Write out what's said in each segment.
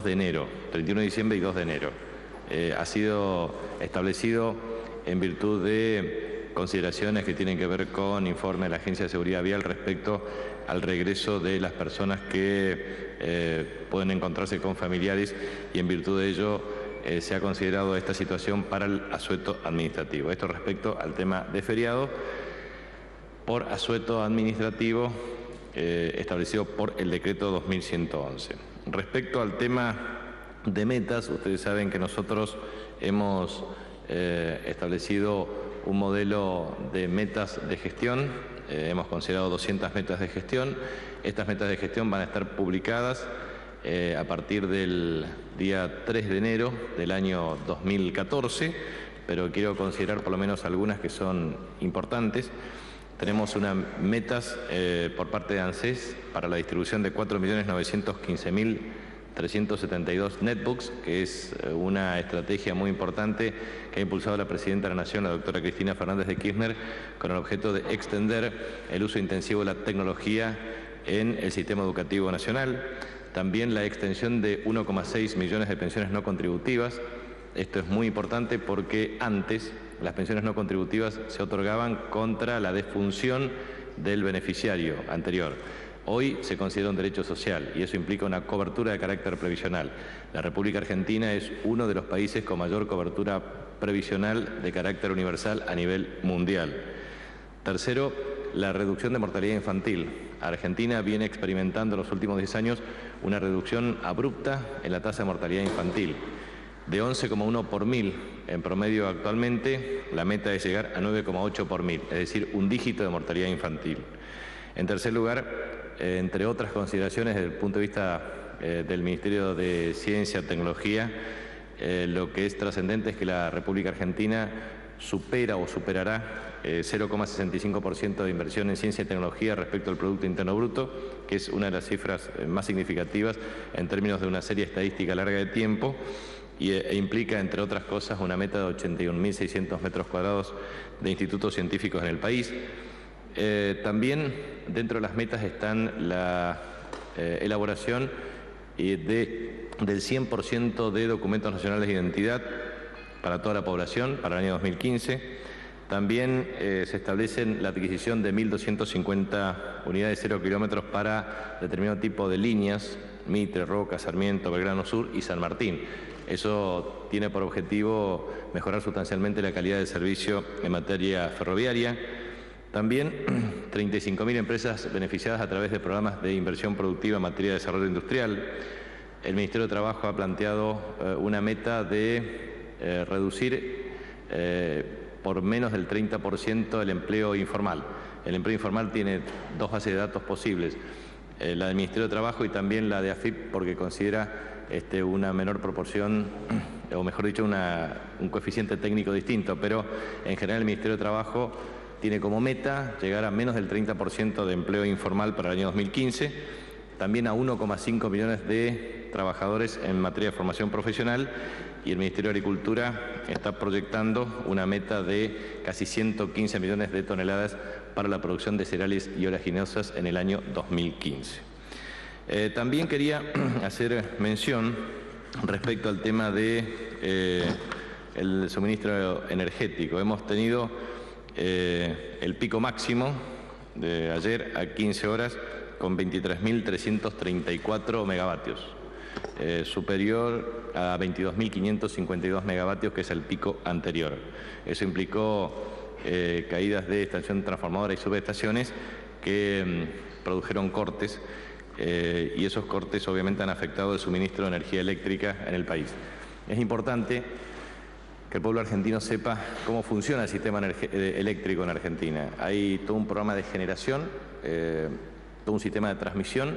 de enero, 31 de diciembre y 2 de enero. Ha sido establecido en virtud de consideraciones que tienen que ver con informe de la Agencia de Seguridad Vial respecto al regreso de las personas que pueden encontrarse con familiares, y en virtud de ello se ha considerado esta situación para el asueto administrativo. Esto respecto al tema de feriado por asueto administrativo establecido por el decreto 2111. Respecto al tema de metas, ustedes saben que nosotros hemos establecido un modelo de metas de gestión. Hemos considerado 200 metas de gestión. Estas metas de gestión van a estar publicadas a partir del día 3 de enero del año 2014, pero quiero considerar por lo menos algunas que son importantes. Tenemos unas metas por parte de ANSES para la distribución de 4.915.372 netbooks, que es una estrategia muy importante que ha impulsado la Presidenta de la Nación, la doctora Cristina Fernández de Kirchner, con el objeto de extender el uso intensivo de la tecnología en el sistema educativo nacional. También la extensión de 1,6 millones de pensiones no contributivas. Esto es muy importante porque antes las pensiones no contributivas se otorgaban contra la defunción del beneficiario anterior. Hoy se considera un derecho social y eso implica una cobertura de carácter previsional. La República Argentina es uno de los países con mayor cobertura previsional de carácter universal a nivel mundial. Tercero, la reducción de mortalidad infantil. Argentina viene experimentando en los últimos 10 años una reducción abrupta en la tasa de mortalidad infantil. De 11,1 por mil en promedio actualmente, la meta es llegar a 9,8 por mil, es decir, un dígito de mortalidad infantil. En tercer lugar, entre otras consideraciones desde el punto de vista del Ministerio de Ciencia y Tecnología, lo que es trascendente es que la República Argentina supera o superará 0,65% de inversión en ciencia y tecnología respecto al Producto Interno Bruto, que es una de las cifras más significativas en términos de una serie estadística larga de tiempo, e implica, entre otras cosas, una meta de 81.600 metros cuadrados de institutos científicos en el país. También dentro de las metas están la elaboración del 100% de documentos nacionales de identidad para toda la población para el año 2015. También se establecen la adquisición de 1.250 unidades 0 kilómetros para determinado tipo de líneas, Mitre, Roca, Sarmiento, Belgrano Sur y San Martín. Eso tiene por objetivo mejorar sustancialmente la calidad del servicio en materia ferroviaria. También 35.000 empresas beneficiadas a través de programas de inversión productiva en materia de desarrollo industrial. El Ministerio de Trabajo ha planteado una meta de reducir por menos del 30% el empleo informal. El empleo informal tiene dos bases de datos posibles, la del Ministerio de Trabajo y también la de AFIP, porque considera una menor proporción, o mejor dicho, un coeficiente técnico distinto, pero en general el Ministerio de Trabajo tiene como meta llegar a menos del 30% de empleo informal para el año 2015, también a 1,5 millones de trabajadores en materia de formación profesional, y el Ministerio de Agricultura está proyectando una meta de casi 115 millones de toneladas para la producción de cereales y oleaginosas en el año 2015. También quería hacer mención respecto al tema de el suministro energético. Hemos tenido el pico máximo de ayer a 15 horas con 23.334 megavatios, superior a 22.552 megavatios, que es el pico anterior. Eso implicó caídas de estación transformadora y subestaciones que produjeron cortes, y esos cortes obviamente han afectado el suministro de energía eléctrica en el país. Es importante que el pueblo argentino sepa cómo funciona el sistema eléctrico en Argentina. Hay todo un programa de generación, todo un sistema de transmisión,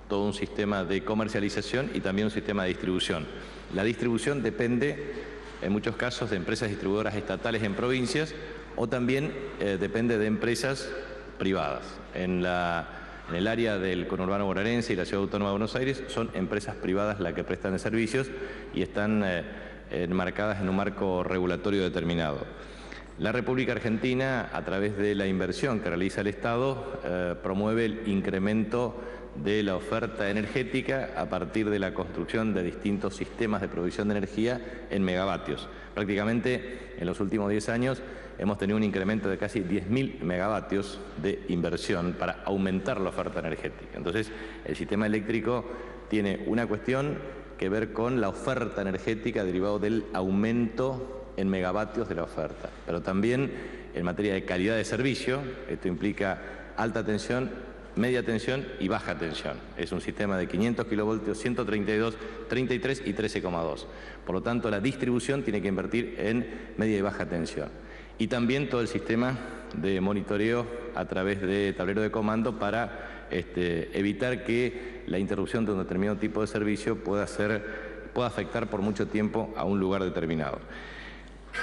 todo un sistema de comercialización y también un sistema de distribución. La distribución depende, en muchos casos, de empresas distribuidoras estatales en provincias, o también depende de empresas privadas. En el área del conurbano bonaerense y la Ciudad Autónoma de Buenos Aires son empresas privadas las que prestan los servicios y están enmarcadas en un marco regulatorio determinado. La República Argentina, a través de la inversión que realiza el Estado, promueve el incremento de la oferta energética a partir de la construcción de distintos sistemas de provisión de energía en megavatios. Prácticamente en los últimos 10 años hemos tenido un incremento de casi 10.000 megavatios de inversión para aumentar la oferta energética. Entonces, el sistema eléctrico tiene una cuestión que ver con la oferta energética derivado del aumento en megavatios de la oferta, pero también en materia de calidad de servicio. Esto implica alta tensión, media tensión y baja tensión. Es un sistema de 500 kilovoltios, 132, 33 y 13,2. Por lo tanto, la distribución tiene que invertir en media y baja tensión. Y también todo el sistema de monitoreo a través de tablero de comando para evitar que la interrupción de un determinado tipo de servicio pueda afectar por mucho tiempo a un lugar determinado.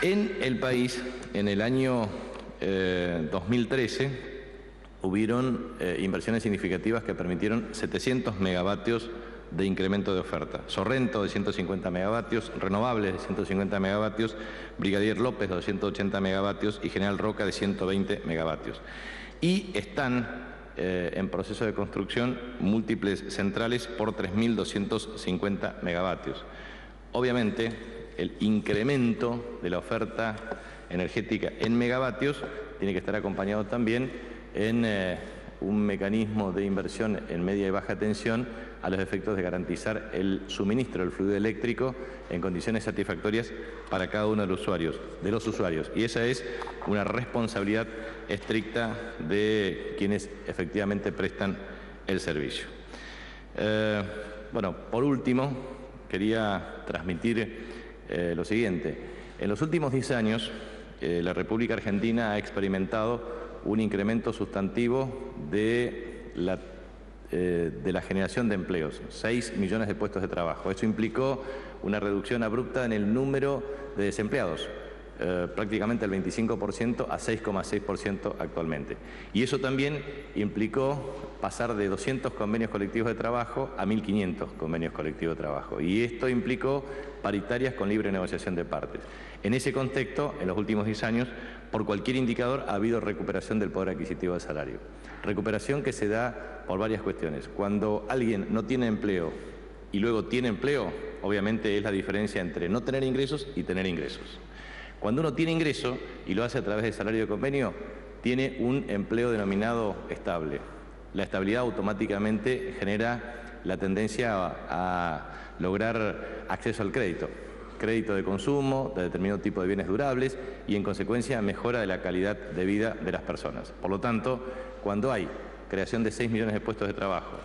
En el país, en el año 2013, hubieron inversiones significativas que permitieron 700 megavatios de incremento de oferta. Sorrento de 150 megavatios, Renovables de 150 megavatios, Brigadier López de 280 megavatios y General Roca de 120 megavatios. Y están en proceso de construcción múltiples centrales por 3.250 megavatios. Obviamente, el incremento de la oferta energética en megavatios tiene que estar acompañado también en un mecanismo de inversión en media y baja tensión a los efectos de garantizar el suministro del fluido eléctrico en condiciones satisfactorias para cada uno de los usuarios. Y esa es una responsabilidad estricta de quienes efectivamente prestan el servicio. Bueno, por último, quería transmitir lo siguiente. En los últimos 10 años, la República Argentina ha experimentado un incremento sustantivo de la generación de empleos, 6 millones de puestos de trabajo. Eso implicó una reducción abrupta en el número de desempleados, prácticamente el 25% a 6,6% actualmente. Y eso también implicó pasar de 200 convenios colectivos de trabajo a 1.500 convenios colectivos de trabajo. Y esto implicó paritarias con libre negociación de partes. En ese contexto, en los últimos 10 años, por cualquier indicador ha habido recuperación del poder adquisitivo del salario. Recuperación que se da por varias cuestiones. Cuando alguien no tiene empleo y luego tiene empleo, obviamente es la diferencia entre no tener ingresos y tener ingresos. Cuando uno tiene ingreso y lo hace a través de salario de convenio, tiene un empleo denominado estable. La estabilidad automáticamente genera la tendencia a lograr acceso al crédito de consumo, de determinado tipo de bienes durables y en consecuencia mejora de la calidad de vida de las personas. Por lo tanto, cuando hay creación de 6 millones de puestos de trabajo,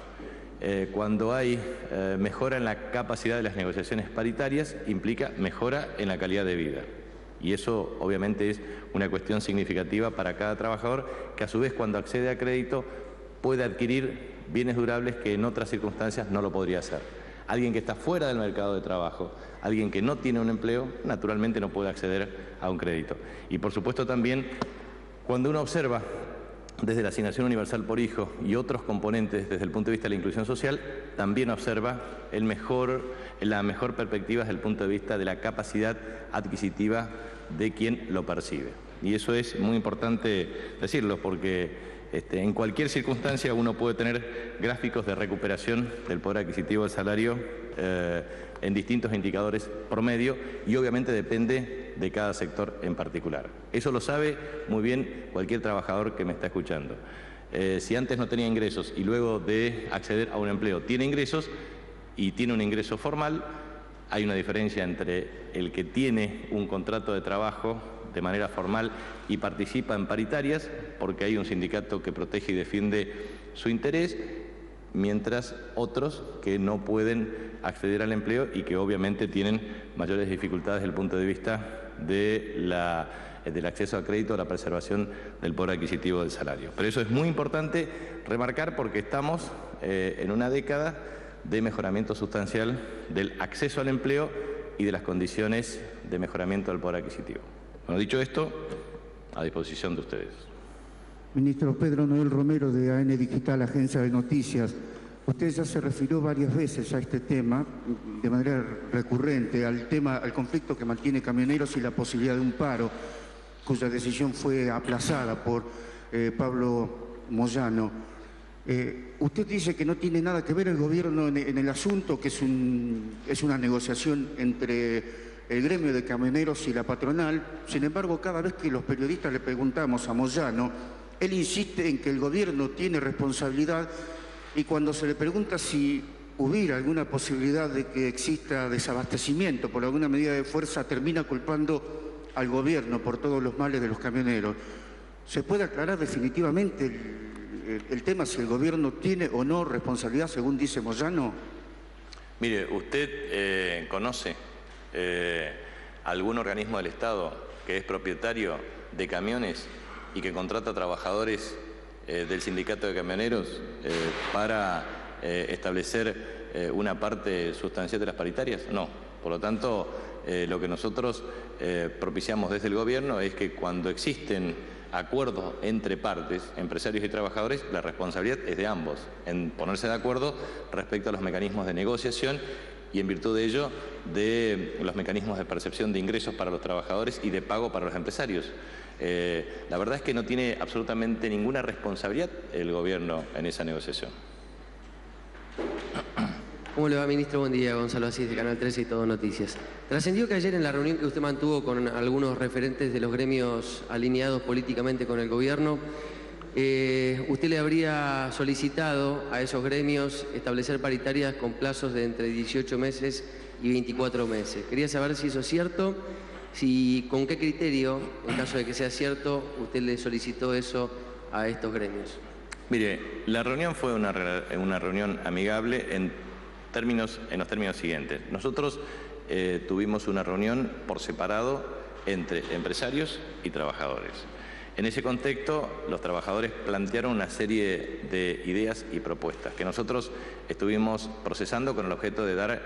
cuando hay mejora en la capacidad de las negociaciones paritarias, implica mejora en la calidad de vida. Y eso obviamente es una cuestión significativa para cada trabajador que a su vez cuando accede a crédito puede adquirir bienes durables que en otras circunstancias no lo podría hacer. Alguien que está fuera del mercado de trabajo, alguien que no tiene un empleo, naturalmente no puede acceder a un crédito. Y por supuesto también, cuando uno observa desde la asignación universal por hijo y otros componentes desde el punto de vista de la inclusión social, también observa la mejor perspectiva desde el punto de vista de la capacidad adquisitiva de quien lo percibe. Y eso es muy importante decirlo porque en cualquier circunstancia uno puede tener gráficos de recuperación del poder adquisitivo del salario en distintos indicadores promedio y obviamente depende de cada sector en particular. Eso lo sabe muy bien cualquier trabajador que me está escuchando. Si antes no tenía ingresos y luego de acceder a un empleo tiene ingresos y tiene un ingreso formal, hay una diferencia entre el que tiene un contrato de trabajo de manera formal y participa en paritarias, porque hay un sindicato que protege y defiende su interés, mientras otros que no pueden acceder al empleo y que obviamente tienen mayores dificultades desde el punto de vista del acceso a crédito, la preservación del poder adquisitivo del salario. Pero eso es muy importante remarcar porque estamos en una década de mejoramiento sustancial del acceso al empleo y de las condiciones de mejoramiento del poder adquisitivo. Bueno, dicho esto, a disposición de ustedes. Ministro Pedro Noel Romero, de AN Digital, Agencia de Noticias. Usted ya se refirió varias veces a este tema, de manera recurrente, al conflicto que mantiene camioneros y la posibilidad de un paro, cuya decisión fue aplazada por Pablo Moyano. Usted dice que no tiene nada que ver el gobierno en el asunto, que es una negociación entre el gremio de camioneros y la patronal. Sin embargo, cada vez que los periodistas le preguntamos a Moyano, él insiste en que el gobierno tiene responsabilidad, y cuando se le pregunta si hubiera alguna posibilidad de que exista desabastecimiento por alguna medida de fuerza, termina culpando al gobierno por todos los males de los camioneros. ¿Se puede aclarar definitivamente el tema, si el gobierno tiene o no responsabilidad, según dice Moyano? Mire, ¿usted conoce algún organismo del Estado que es propietario de camiones y que contrata trabajadores del sindicato de camioneros para establecer una parte sustancial de las paritarias? No. Por lo tanto, lo que nosotros propiciamos desde el gobierno es que cuando existen acuerdos entre partes, empresarios y trabajadores, la responsabilidad es de ambos, en ponerse de acuerdo respecto a los mecanismos de negociación y, en virtud de ello, de los mecanismos de percepción de ingresos para los trabajadores y de pago para los empresarios. La verdad es que no tiene absolutamente ninguna responsabilidad el gobierno en esa negociación. ¿Cómo le va, ministro? Buen día, Gonzalo Asís, de Canal 13 y Todo Noticias. Trascendió que ayer, en la reunión que usted mantuvo con algunos referentes de los gremios alineados políticamente con el gobierno, usted le habría solicitado a esos gremios establecer paritarias con plazos de entre 18 meses y 24 meses. Quería saber si eso es cierto, con qué criterio, en caso de que sea cierto, usted le solicitó eso a estos gremios. Mire, la reunión fue una reunión amigable en los términos siguientes. Nosotros tuvimos una reunión por separado entre empresarios y trabajadores. En ese contexto, los trabajadores plantearon una serie de ideas y propuestas que nosotros estuvimos procesando con el objeto de dar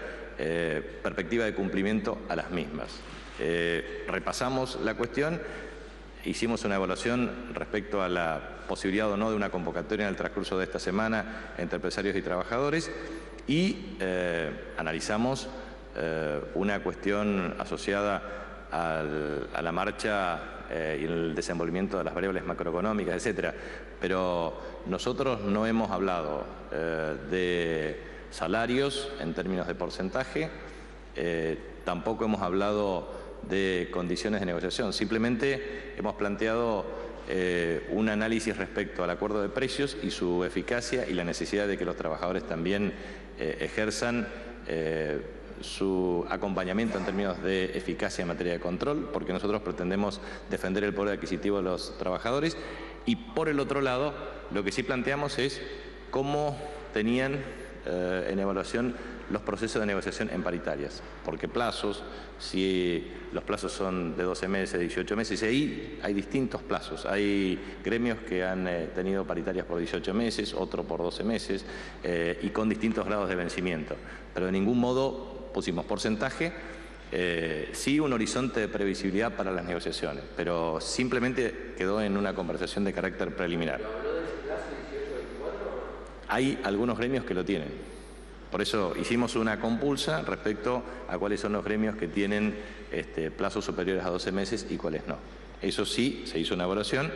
perspectiva de cumplimiento a las mismas. Repasamos la cuestión, hicimos una evaluación respecto a la posibilidad o no de una convocatoria en el transcurso de esta semana entre empresarios y trabajadores, y analizamos una cuestión asociada a la marcha y el desenvolvimiento de las variables macroeconómicas, etcétera. Pero nosotros no hemos hablado de salarios en términos de porcentaje, tampoco hemos hablado de condiciones de negociación. Simplemente hemos planteado un análisis respecto al acuerdo de precios y su eficacia y la necesidad de que los trabajadores también ejerzan su acompañamiento en términos de eficacia en materia de control, porque nosotros pretendemos defender el poder adquisitivo de los trabajadores. Y por el otro lado, lo que sí planteamos es cómo tenían en evaluación los procesos de negociación en paritarias, porque plazos, si los plazos son de 12 meses, 18 meses, y ahí hay distintos plazos. Hay gremios que han tenido paritarias por 18 meses, otro por 12 meses, y con distintos grados de vencimiento. Pero de ningún modo pusimos porcentaje, sí un horizonte de previsibilidad para las negociaciones, pero simplemente quedó en una conversación de carácter preliminar. ¿Habló de ese plazo 18-24? Hay algunos gremios que lo tienen. Por eso hicimos una compulsa respecto a cuáles son los gremios que tienen plazos superiores a 12 meses y cuáles no. Eso sí, se hizo una evaluación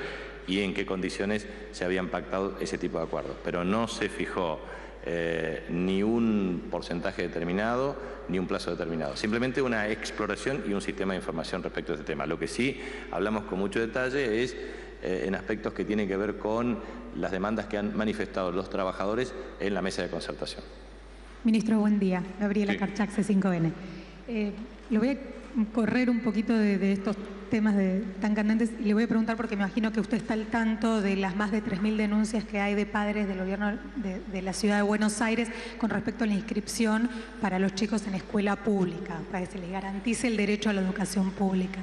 y en qué condiciones se habían pactado ese tipo de acuerdos. Pero no se fijó ni un porcentaje determinado ni un plazo determinado. Simplemente una exploración y un sistema de información respecto a este tema. Lo que sí hablamos con mucho detalle es en aspectos que tienen que ver con las demandas que han manifestado los trabajadores en la mesa de concertación. Ministro, buen día. Gabriela Karchak, C5N. Le voy a correr un poquito de estos temas tan candentes y le voy a preguntar, porque me imagino que usted está al tanto de las más de 3.000 denuncias que hay de padres del gobierno de la ciudad de Buenos Aires con respecto a la inscripción para los chicos en escuela pública, para que se les garantice el derecho a la educación pública.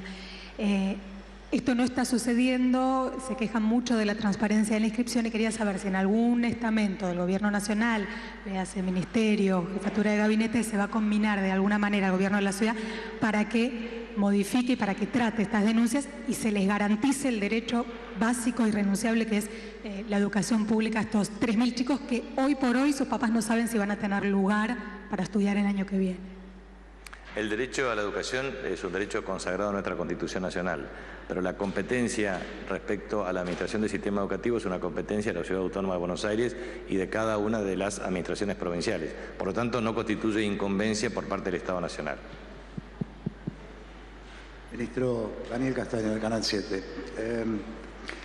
Esto no está sucediendo, se quejan mucho de la transparencia de la inscripción y quería saber si en algún estamento del Gobierno Nacional, véase Ministerio, Jefatura de Gabinete, se va a combinar de alguna manera al Gobierno de la ciudad para que modifique y para que trate estas denuncias y se les garantice el derecho básico y irrenunciable que es la educación pública a estos 3.000 chicos que hoy por hoy sus papás no saben si van a tener lugar para estudiar el año que viene. El derecho a la educación es un derecho consagrado en nuestra Constitución Nacional, pero la competencia respecto a la administración del sistema educativo es una competencia de la Ciudad Autónoma de Buenos Aires y de cada una de las administraciones provinciales. Por lo tanto, no constituye incumbencia por parte del Estado Nacional. Ministro Daniel Castaño, del Canal 7.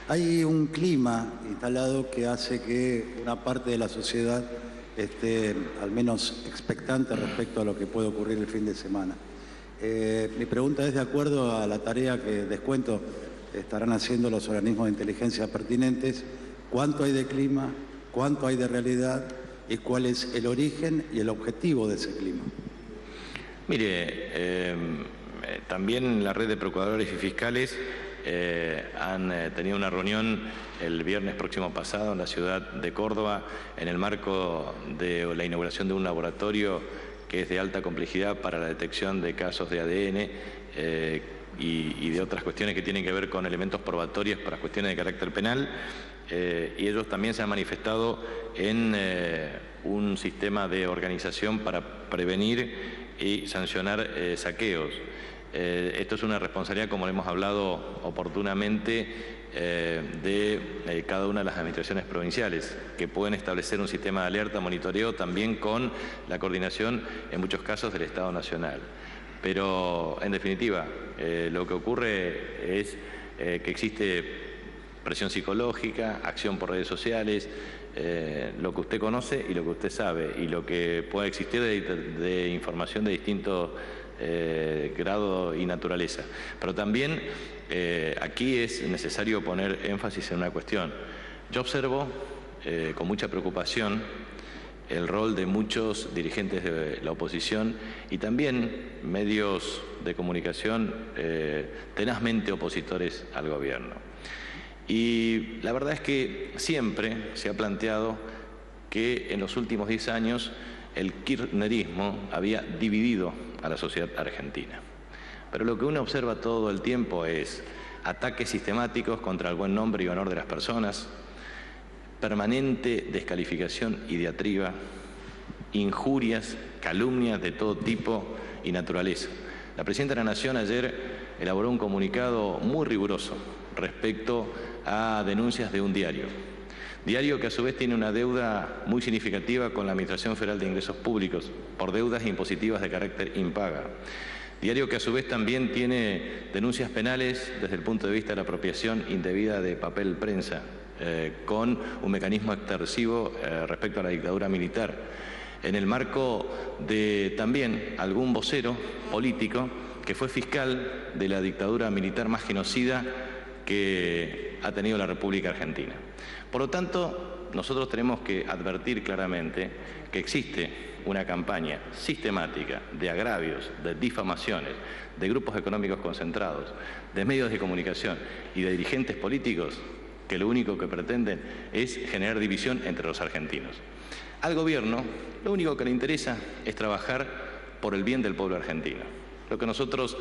Hay un clima instalado que hace que una parte de la sociedad esté al menos expectante respecto a lo que puede ocurrir el fin de semana. Mi pregunta es, de acuerdo a la tarea que descuento estarán haciendo los organismos de inteligencia pertinentes, ¿cuánto hay de clima, cuánto hay de realidad y cuál es el origen y el objetivo de ese clima? Mire, también la red de procuradores y fiscales han tenido una reunión el viernes próximo pasado en la ciudad de Córdoba en el marco de la inauguración de un laboratorio que es de alta complejidad para la detección de casos de ADN y de otras cuestiones que tienen que ver con elementos probatorios para cuestiones de carácter penal. Y ellos también se han manifestado en un sistema de organización para prevenir y sancionar saqueos. Esto es una responsabilidad, como hemos hablado oportunamente, de cada una de las administraciones provinciales, que pueden establecer un sistema de alerta, monitoreo, también con la coordinación, en muchos casos, del Estado Nacional. Pero, en definitiva, lo que ocurre es que existe presión psicológica, acción por redes sociales, lo que usted conoce y lo que usted sabe, y lo que pueda existir de información de distintos grado y naturaleza. Pero también aquí es necesario poner énfasis en una cuestión. Yo observo con mucha preocupación el rol de muchos dirigentes de la oposición y también medios de comunicación tenazmente opositores al gobierno. Y la verdad es que siempre se ha planteado que en los últimos 10 años el kirchnerismo había dividido a la sociedad argentina. Pero lo que uno observa todo el tiempo es ataques sistemáticos contra el buen nombre y honor de las personas, permanente descalificación y diatriba, injurias, calumnias de todo tipo y naturaleza. La Presidenta de la Nación ayer elaboró un comunicado muy riguroso respecto a denuncias de un diario que a su vez tiene una deuda muy significativa con la Administración Federal de Ingresos Públicos por deudas impositivas de carácter impaga. Diario que a su vez también tiene denuncias penales desde el punto de vista de la apropiación indebida de papel prensa, con un mecanismo extorsivo respecto a la dictadura militar. En el marco de también algún vocero político que fue fiscal de la dictadura militar más genocida que ha tenido la República Argentina. Por lo tanto, nosotros tenemos que advertir claramente que existe una campaña sistemática de agravios, de difamaciones, de grupos económicos concentrados, de medios de comunicación y de dirigentes políticos que lo único que pretenden es generar división entre los argentinos. Al gobierno lo único que le interesa es trabajar por el bien del pueblo argentino. Lo que nosotros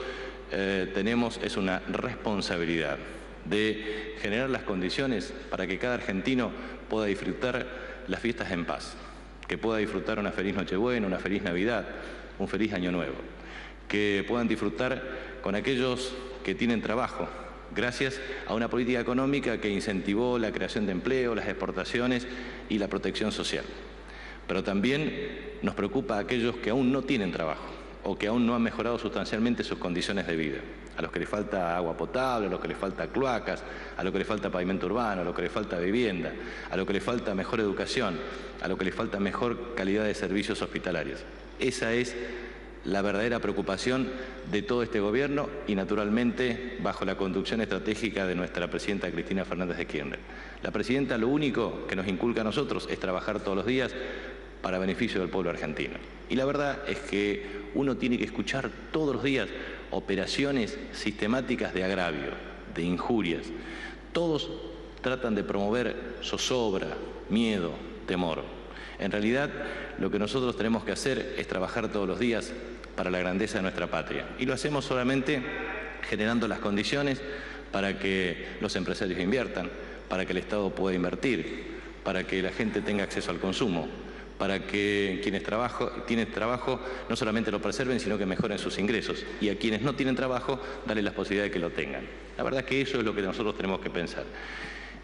tenemos es una responsabilidad de generar las condiciones para que cada argentino pueda disfrutar las fiestas en paz, que pueda disfrutar una feliz Nochebuena, una feliz Navidad, un feliz Año Nuevo, que puedan disfrutar con aquellos que tienen trabajo, gracias a una política económica que incentivó la creación de empleo, las exportaciones y la protección social. Pero también nos preocupa a aquellos que aún no tienen trabajo o que aún no han mejorado sustancialmente sus condiciones de vida, a los que les falta agua potable, a los que les falta cloacas, a los que les falta pavimento urbano, a los que les falta vivienda, a los que les falta mejor educación, a los que les falta mejor calidad de servicios hospitalarios. Esa es la verdadera preocupación de todo este gobierno y, naturalmente, bajo la conducción estratégica de nuestra presidenta Cristina Fernández de Kirchner. La presidenta lo único que nos inculca a nosotros es trabajar todos los días para beneficio del pueblo argentino. Y la verdad es que uno tiene que escuchar todos los días operaciones sistemáticas de agravio, de injurias. Todos tratan de promover zozobra, miedo, temor. En realidad, lo que nosotros tenemos que hacer es trabajar todos los días para la grandeza de nuestra patria. Y lo hacemos solamente generando las condiciones para que los empresarios inviertan, para que el Estado pueda invertir, para que la gente tenga acceso al consumo, para que quienes tienen trabajo no solamente lo preserven, sino que mejoren sus ingresos. Y a quienes no tienen trabajo, darles la posibilidad de que lo tengan. La verdad es que eso es lo que nosotros tenemos que pensar.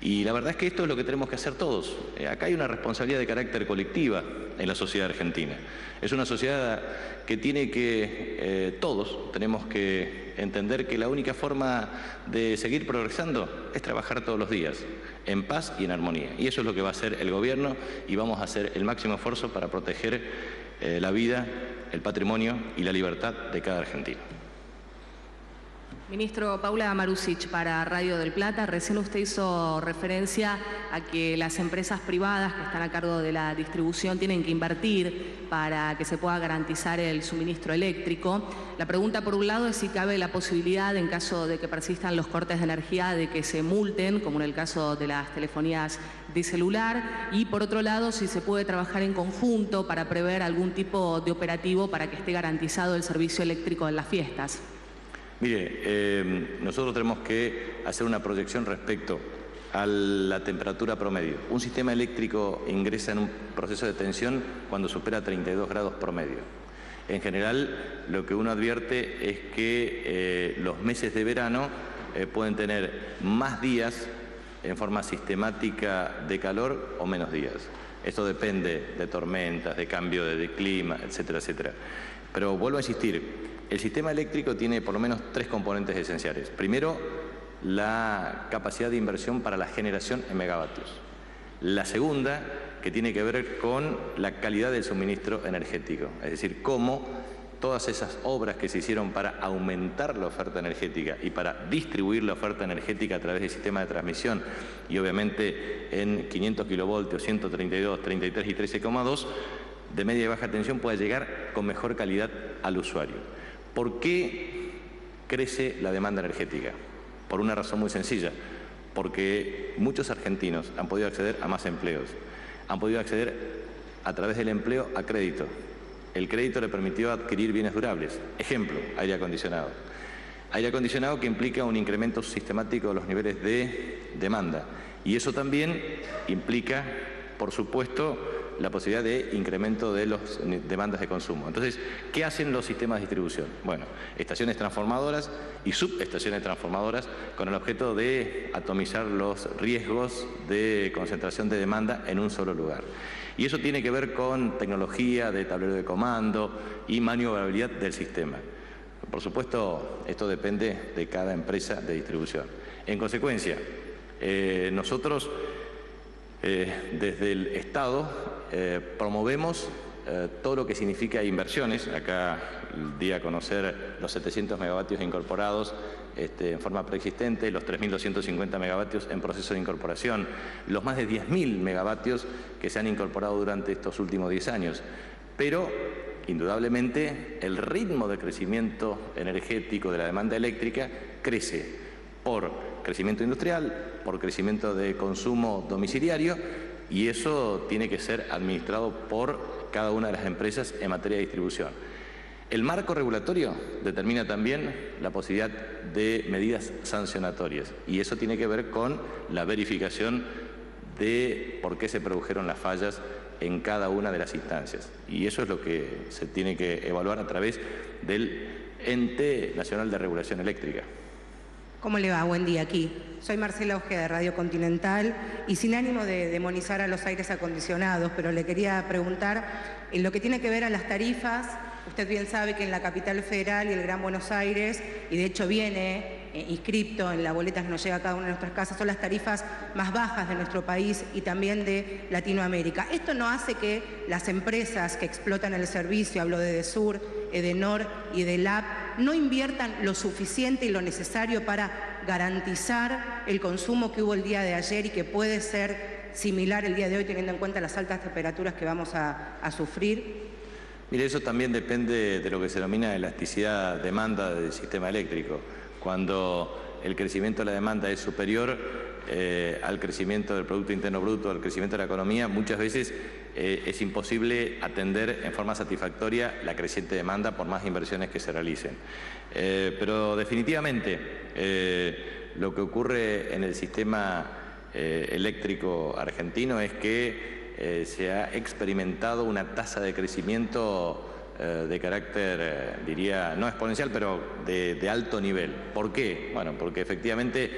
Y la verdad es que esto es lo que tenemos que hacer todos. Acá hay una responsabilidad de carácter colectiva en la sociedad argentina. Es una sociedad que tiene que, todos tenemos que entender que la única forma de seguir progresando es trabajar todos los días, en paz y en armonía. Y eso es lo que va a hacer el gobierno y vamos a hacer el máximo esfuerzo para proteger la vida, el patrimonio y la libertad de cada argentino. Ministro, Paula Marusic para Radio del Plata. Recién usted hizo referencia a que las empresas privadas que están a cargo de la distribución tienen que invertir para que se pueda garantizar el suministro eléctrico. La pregunta, por un lado, es si cabe la posibilidad, en caso de que persistan los cortes de energía, de que se multen, como en el caso de las telefonías de celular, y por otro lado, si se puede trabajar en conjunto para prever algún tipo de operativo para que esté garantizado el servicio eléctrico en las fiestas. Mire, nosotros tenemos que hacer una proyección respecto a la temperatura promedio. Un sistema eléctrico ingresa en un proceso de tensión cuando supera 32 grados promedio. En general, lo que uno advierte es que los meses de verano pueden tener más días en forma sistemática de calor o menos días. Esto depende de tormentas, de cambio de clima, etcétera, etcétera. Pero vuelvo a insistir. El sistema eléctrico tiene por lo menos 3 componentes esenciales. Primero, la capacidad de inversión para la generación en megavatios. La segunda, que tiene que ver con la calidad del suministro energético, es decir, cómo todas esas obras que se hicieron para aumentar la oferta energética y para distribuir la oferta energética a través del sistema de transmisión y obviamente en 500 kilovoltios, 132, 33 y 13,2 de media y baja tensión pueda llegar con mejor calidad al usuario. ¿Por qué crece la demanda energética? Por una razón muy sencilla, porque muchos argentinos han podido acceder a más empleos, han podido acceder a través del empleo a crédito. El crédito le permitió adquirir bienes durables. Ejemplo, aire acondicionado. Aire acondicionado que implica un incremento sistemático de los niveles de demanda. Y eso también implica, por supuesto, la posibilidad de incremento de las demandas de consumo. Entonces, ¿qué hacen los sistemas de distribución? Bueno, estaciones transformadoras y subestaciones transformadoras con el objeto de atomizar los riesgos de concentración de demanda en un solo lugar. Y eso tiene que ver con tecnología de tablero de comando y maniobrabilidad del sistema. Por supuesto, esto depende de cada empresa de distribución. En consecuencia, nosotros desde el Estado promovemos todo lo que significa inversiones. Acá di a conocer los 700 megavatios incorporados en forma preexistente, los 3.250 megavatios en proceso de incorporación, los más de 10.000 megavatios que se han incorporado durante estos últimos 10 años. Pero, indudablemente, el ritmo de crecimiento energético de la demanda eléctrica crece por crecimiento industrial, por crecimiento de consumo domiciliario, y eso tiene que ser administrado por cada una de las empresas en materia de distribución. El marco regulatorio determina también la posibilidad de medidas sancionatorias, y eso tiene que ver con la verificación de por qué se produjeron las fallas en cada una de las instancias. Y eso es lo que se tiene que evaluar a través del Ente Nacional de Regulación Eléctrica. ¿Cómo le va? Buen día aquí. Soy Marcela Ojeda de Radio Continental y sin ánimo de demonizar a los aires acondicionados, pero le quería preguntar en lo que tiene que ver a las tarifas. Usted bien sabe que en la capital federal y el Gran Buenos Aires, y de hecho viene inscripto en la boleta que nos llega a cada una de nuestras casas, son las tarifas más bajas de nuestro país y también de Latinoamérica. Esto no hace que las empresas que explotan el servicio, hablo de Edesur, Edenor y Edelap, no inviertan lo suficiente y lo necesario para garantizar el consumo que hubo el día de ayer y que puede ser similar el día de hoy teniendo en cuenta las altas temperaturas que vamos a sufrir. Mire, eso también depende de lo que se denomina elasticidad-demanda del sistema eléctrico. Cuando el crecimiento de la demanda es superior al crecimiento del Producto Interno Bruto, al crecimiento de la economía, muchas veces es imposible atender en forma satisfactoria la creciente demanda por más inversiones que se realicen. Pero definitivamente lo que ocurre en el sistema eléctrico argentino es que se ha experimentado una tasa de crecimiento de carácter, diría, no exponencial, pero de alto nivel. ¿Por qué? Bueno, porque efectivamente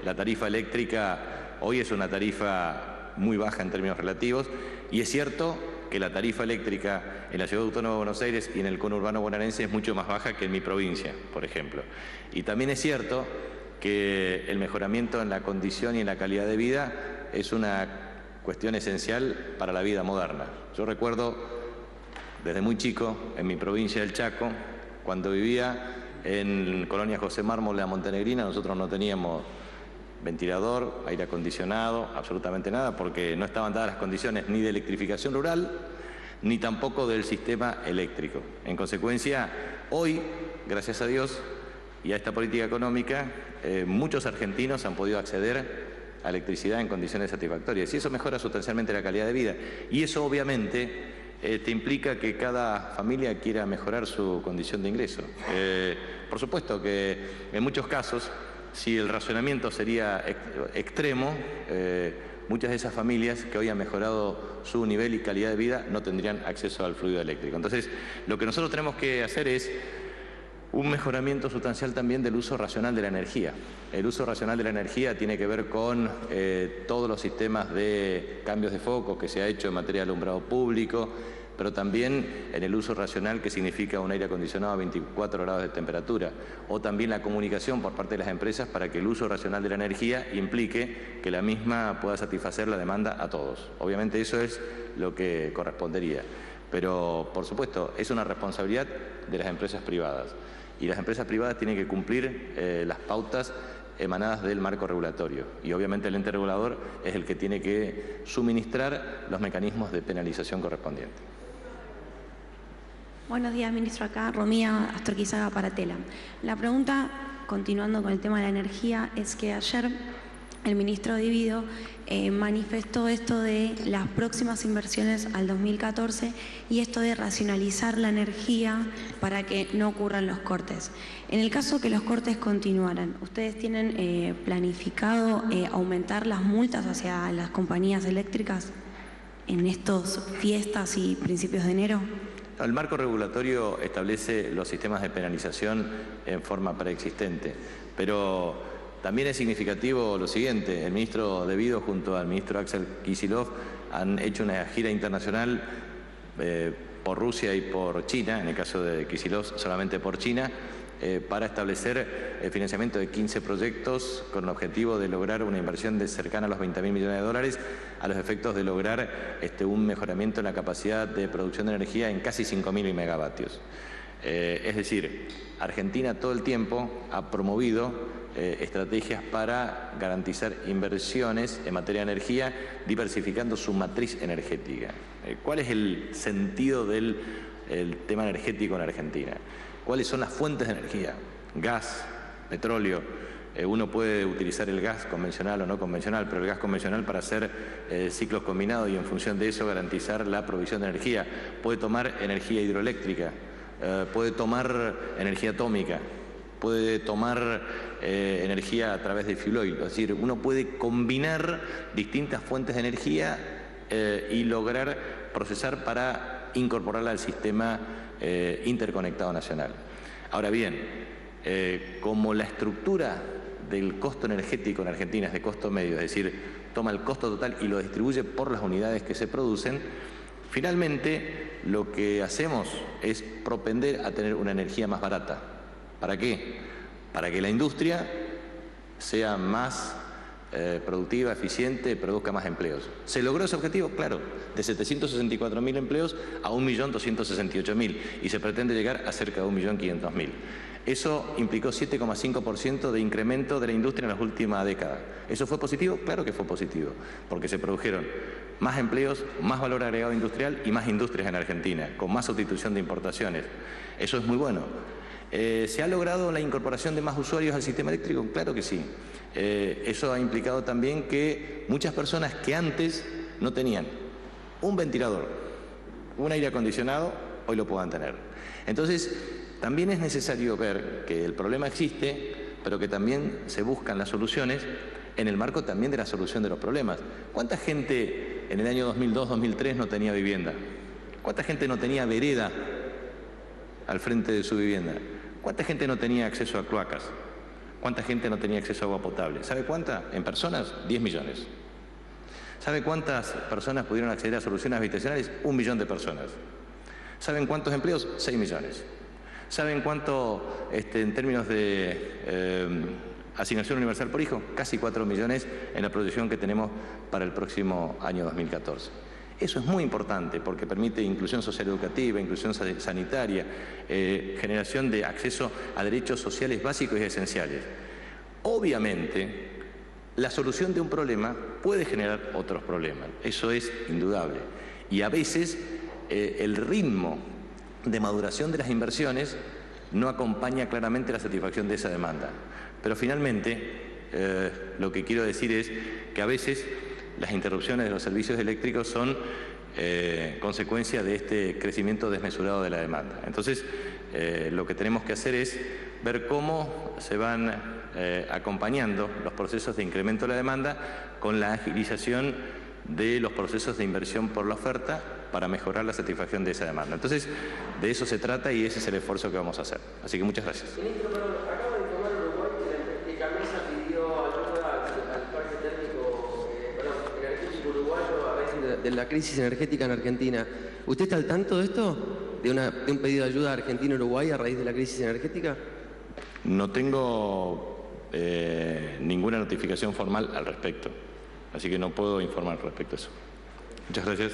la tarifa eléctrica hoy es una tarifa muy baja en términos relativos, y es cierto que la tarifa eléctrica en la Ciudad Autónoma de Buenos Aires y en el conurbano bonaerense es mucho más baja que en mi provincia, por ejemplo. Y también es cierto que el mejoramiento en la condición y en la calidad de vida es una cuestión esencial para la vida moderna. Yo recuerdo desde muy chico, en mi provincia del Chaco, cuando vivía en Colonia José Mármol, la Montenegrina, nosotros no teníamos ventilador, aire acondicionado, absolutamente nada, porque no estaban dadas las condiciones ni de electrificación rural, ni tampoco del sistema eléctrico. En consecuencia, hoy, gracias a Dios y a esta política económica, muchos argentinos han podido acceder a electricidad en condiciones satisfactorias, y eso mejora sustancialmente la calidad de vida. Y eso obviamente te implica que cada familia quiera mejorar su condición de ingreso. Por supuesto que en muchos casos, si el racionamiento sería extremo, muchas de esas familias que hoy han mejorado su nivel y calidad de vida no tendrían acceso al fluido eléctrico. Entonces, lo que nosotros tenemos que hacer es un mejoramiento sustancial también del uso racional de la energía. El uso racional de la energía tiene que ver con todos los sistemas de cambios de foco que se ha hecho en materia de alumbrado público, pero también en el uso racional que significa un aire acondicionado a 24 grados de temperatura, o también la comunicación por parte de las empresas para que el uso racional de la energía implique que la misma pueda satisfacer la demanda a todos. Obviamente eso es lo que correspondería, pero por supuesto es una responsabilidad de las empresas privadas, y las empresas privadas tienen que cumplir las pautas emanadas del marco regulatorio, y obviamente el ente regulador es el que tiene que suministrar los mecanismos de penalización correspondientes. Buenos días, ministro. Acá Romía Astorquizaga para Tela. La pregunta, continuando con el tema de la energía, es que ayer el ministro Divido manifestó esto de las próximas inversiones al 2014 y esto de racionalizar la energía para que no ocurran los cortes. En el caso que los cortes continuaran, ¿ustedes tienen planificado aumentar las multas hacia las compañías eléctricas en estos fiestas y principios de enero? El marco regulatorio establece los sistemas de penalización en forma preexistente, pero también es significativo lo siguiente: el ministro Divido junto al ministro Axel Kicillof han hecho una gira internacional por Rusia y por China, en el caso de Kicillof solamente por China, para establecer el financiamiento de 15 proyectos con el objetivo de lograr una inversión de cercana a los 20.000 millones de dólares a los efectos de lograr un mejoramiento en la capacidad de producción de energía en casi 5.000 megavatios. Es decir, Argentina todo el tiempo ha promovido estrategias para garantizar inversiones en materia de energía, diversificando su matriz energética. ¿Cuál es el sentido del tema energético en Argentina? ¿Cuáles son las fuentes de energía? Gas, petróleo. Uno puede utilizar el gas convencional o no convencional, pero el gas convencional para hacer ciclos combinados y en función de eso garantizar la provisión de energía. Puede tomar energía hidroeléctrica, puede tomar energía atómica, puede tomar energía a través de fuel oil. Es decir, uno puede combinar distintas fuentes de energía y lograr procesar para incorporarla al sistema interconectado nacional. Ahora bien, como la estructura del costo energético en Argentina es de costo medio, es decir, toma el costo total y lo distribuye por las unidades que se producen, finalmente lo que hacemos es propender a tener una energía más barata. ¿Para qué? Para que la industria sea más productiva, eficiente, produzca más empleos. ¿Se logró ese objetivo? Claro, de 764.000 empleos a 1.268.000 y se pretende llegar a cerca de 1.500.000. Eso implicó 7,5% de incremento de la industria en las últimas décadas. ¿Eso fue positivo? Claro que fue positivo, porque se produjeron más empleos, más valor agregado industrial y más industrias en Argentina, con más sustitución de importaciones. Eso es muy bueno. ¿Se ha logrado la incorporación de más usuarios al sistema eléctrico? Claro que sí. Eso ha implicado también que muchas personas que antes no tenían un ventilador, un aire acondicionado, hoy lo puedan tener. Entonces, también es necesario ver que el problema existe, pero que también se buscan las soluciones en el marco también de la solución de los problemas. ¿Cuánta gente en el año 2002-2003 no tenía vivienda? ¿Cuánta gente no tenía vereda al frente de su vivienda? ¿Cuánta gente no tenía acceso a cloacas? ¿Cuánta gente no tenía acceso a agua potable? ¿Sabe cuánta? En personas, 10 millones. ¿Sabe cuántas personas pudieron acceder a soluciones habitacionales? 1 millón de personas. ¿Saben cuántos empleos? 6 millones. ¿Saben cuánto, en términos de asignación universal por hijo? Casi 4 millones en la proyección que tenemos para el próximo año 2014. Eso es muy importante porque permite inclusión social educativa, inclusión sanitaria, generación de acceso a derechos sociales básicos y esenciales. Obviamente, la solución de un problema puede generar otros problemas, eso es indudable. Y a veces el ritmo de maduración de las inversiones no acompaña claramente la satisfacción de esa demanda. Pero finalmente, lo que quiero decir es que a veces las interrupciones de los servicios eléctricos son consecuencia de este crecimiento desmesurado de la demanda. Entonces, lo que tenemos que hacer es ver cómo se van acompañando los procesos de incremento de la demanda con la agilización de los procesos de inversión por la oferta para mejorar la satisfacción de esa demanda. Entonces, de eso se trata y ese es el esfuerzo que vamos a hacer. Así que muchas gracias. Ministro, acabo de informar a Uruguay que Camesa pidió ayuda al parque térmico energético uruguayo a raíz de la crisis energética en Argentina. ¿Usted está al tanto de esto? ¿De un pedido de ayuda a Argentina-Uruguay a raíz de la crisis energética? No tengo ninguna notificación formal al respecto, así que no puedo informar respecto a eso. Muchas gracias.